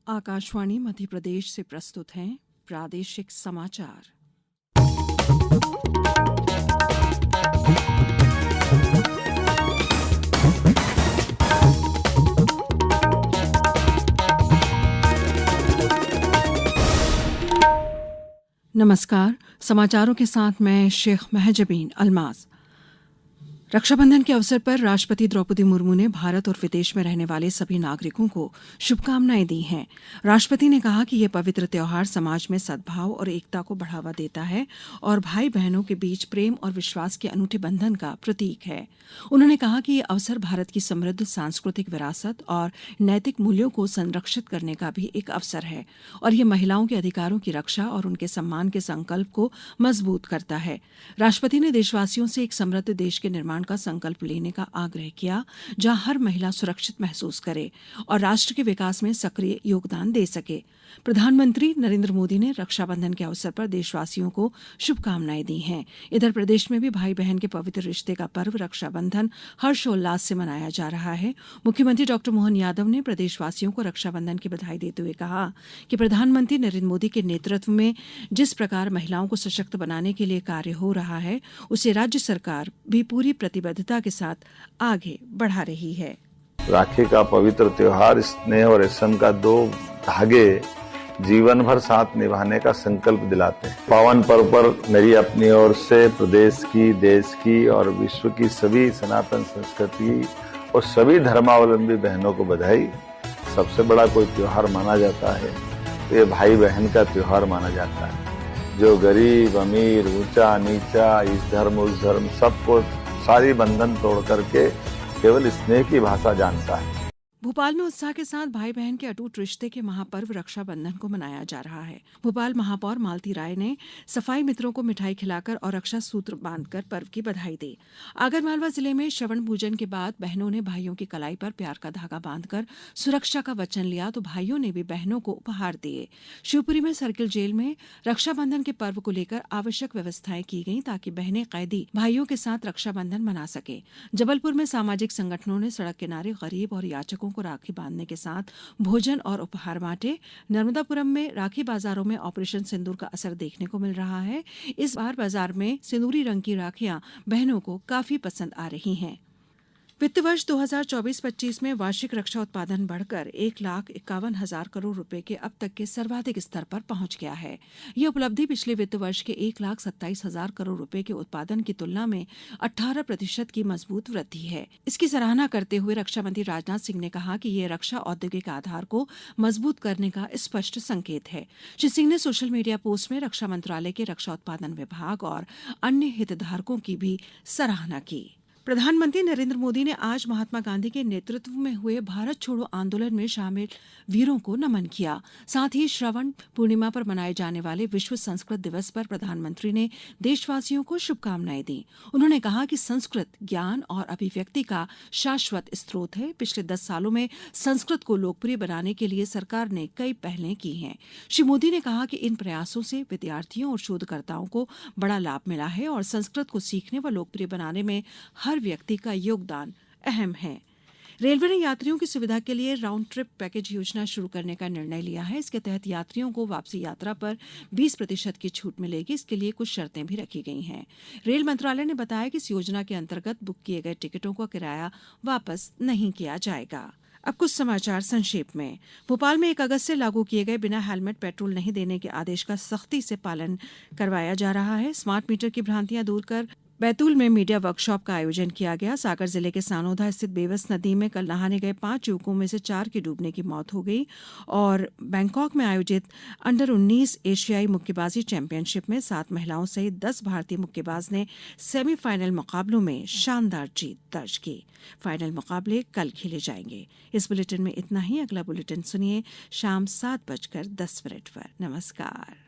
आकाशवाणी मध्य प्रदेश से प्रस्तुत हैं प्रादेशिक समाचार। नमस्कार, समाचारों के साथ मैं शेख महजबीन अल्माज। रक्षाबंधन के अवसर पर राष्ट्रपति द्रौपदी मुर्मू ने भारत और विदेश में रहने वाले सभी नागरिकों को शुभकामनाएं दी हैं। राष्ट्रपति ने कहा कि यह पवित्र त्योहार समाज में सद्भाव और एकता को बढ़ावा देता है और भाई बहनों के बीच प्रेम और विश्वास के अनूठे बंधन का प्रतीक है। उन्होंने कहा कि यह अवसर भारत की समृद्ध सांस्कृतिक विरासत और नैतिक मूल्यों को संरक्षित करने का भी एक अवसर है और यह महिलाओं के अधिकारों की रक्षा और उनके सम्मान के संकल्प को मजबूत करता है। राष्ट्रपति ने देशवासियों से एक समृद्ध देश के निर्माण का संकल्प लेने का आग्रह किया, जहां हर महिला सुरक्षित महसूस करे और राष्ट्र के विकास में सक्रिय योगदान दे सके। प्रधानमंत्री नरेंद्र मोदी ने रक्षाबंधन के अवसर पर देशवासियों को शुभकामनाएं दी हैं। इधर प्रदेश में भी भाई बहन के पवित्र रिश्ते का पर्व रक्षाबंधन हर्षोल्लास से मनाया जा रहा है। मुख्यमंत्री डॉ मोहन यादव ने प्रदेशवासियों को रक्षाबंधन की बधाई देते हुए कहा कि प्रधानमंत्री नरेंद्र मोदी के नेतृत्व में जिस प्रकार महिलाओं को सशक्त बनाने के लिए कार्य हो रहा है, उसे राज्य सरकार भी पूरी प्रतिबद्धता के साथ आगे बढ़ा रही है। राखी का पवित्र त्योहार स्नेह और रेशम का दो धागे जीवन भर साथ निभाने का संकल्प दिलाते हैं। पावन पर्व पर मेरी अपनी ओर से प्रदेश की, देश की और विश्व की सभी सनातन संस्कृति और सभी धर्मावलंबी बहनों को बधाई। सबसे बड़ा कोई त्योहार माना जाता है तो ये भाई बहन का त्योहार माना जाता है, जो गरीब अमीर ऊंचा नीचा इस धर्म उस धर्म सबको सारी बंधन तोड़ करके केवल स्नेह की भाषा जानता है। भोपाल में उत्साह के साथ भाई बहन के अटूट रिश्ते के महापर्व रक्षाबंधन को मनाया जा रहा है। भोपाल महापौर मालती राय ने सफाई मित्रों को मिठाई खिलाकर और रक्षा सूत्र बांधकर पर्व की बधाई दी। आगरमालवा जिले में श्रवण पूजन के बाद बहनों ने भाइयों की कलाई पर प्यार का धागा बांधकर सुरक्षा का वचन लिया तो भाइयों ने भी बहनों को उपहार दिए। शिवपुरी में सर्किल जेल में रक्षाबंधन के पर्व को लेकर आवश्यक व्यवस्थाएं की गई ताकि बहनें कैदी भाइयों के साथ रक्षाबंधन मना सके। जबलपुर में सामाजिक संगठनों ने सड़क किनारे गरीब और याचकों को राखी बांधने के साथ भोजन और उपहार बांटे। नर्मदापुरम में राखी बाजारों में ऑपरेशन सिंदूर का असर देखने को मिल रहा है। इस बार बाजार में सिंदूरी रंग की राखियां बहनों को काफी पसंद आ रही हैं। वित्त वर्ष 2024-25 में वार्षिक रक्षा उत्पादन बढ़कर 1,51,000 करोड़ रुपए के अब तक के सर्वाधिक स्तर पर पहुंच गया है। यह उपलब्धि पिछले वित्त वर्ष के 1,27,000 करोड़ रुपए के उत्पादन की तुलना में 18% की मजबूत वृद्धि है। इसकी सराहना करते हुए रक्षा मंत्री राजनाथ सिंह ने कहा कि यह रक्षा औद्योगिक आधार को मजबूत करने का स्पष्ट संकेत है। श्री सिंह ने सोशल मीडिया पोस्ट में रक्षा मंत्रालय के रक्षा उत्पादन विभाग और अन्य हितधारकों की भी सराहना की। प्रधानमंत्री नरेंद्र मोदी ने आज महात्मा गांधी के नेतृत्व में हुए भारत छोड़ो आंदोलन में शामिल वीरों को नमन किया। साथ ही श्रवण पूर्णिमा पर मनाए जाने वाले विश्व संस्कृत दिवस पर प्रधानमंत्री ने देशवासियों को शुभकामनाएं दी। उन्होंने कहा कि संस्कृत ज्ञान और अभिव्यक्ति का शाश्वत स्रोत है। पिछले 10 सालों में संस्कृत को लोकप्रिय बनाने के लिए सरकार ने कई पहलें की हैं। श्री मोदी ने कहा कि इन प्रयासों से विद्यार्थियों और शोधकर्ताओं को बड़ा लाभ मिला है और संस्कृत को सीखने व लोकप्रिय बनाने में हर व्यक्ति का योगदान अहम है। रेलवे ने यात्रियों की सुविधा के लिए राउंड ट्रिप पैकेज योजना शुरू करने का निर्णय लिया है। इसके तहत यात्रियों को वापसी यात्रा पर 20% की छूट मिलेगी। इसके लिए कुछ शर्तें भी रखी गई हैं। रेल मंत्रालय ने बताया कि इस योजना के अंतर्गत बुक किए गए टिकटों का किराया वापस नहीं किया जाएगा। अब कुछ समाचार संक्षेप में। भोपाल में 1 अगस्त से लागू किए गए बिना हेलमेट पेट्रोल नहीं देने के आदेश का सख्ती से पालन करवाया जा रहा है। स्मार्ट मीटर की भ्रांतियां दूर कर बैतूल में मीडिया वर्कशॉप का आयोजन किया गया। सागर जिले के सानोधा स्थित बेवस नदी में कल नहाने गए 5 युवकों में से 4 की डूबने की मौत हो गई और बैंकॉक में आयोजित अंडर 19 एशियाई मुक्केबाजी चैंपियनशिप में 7 महिलाओं सहित 10 भारतीय मुक्केबाज ने सेमीफाइनल मुकाबलों में शानदार जीत दर्ज की। फाइनल मुकाबले कल खेले जाएंगे। इस बुलेटिन में इतना ही। अगला बुलेटिन सुनिए शाम 7:10 पर। नमस्कार।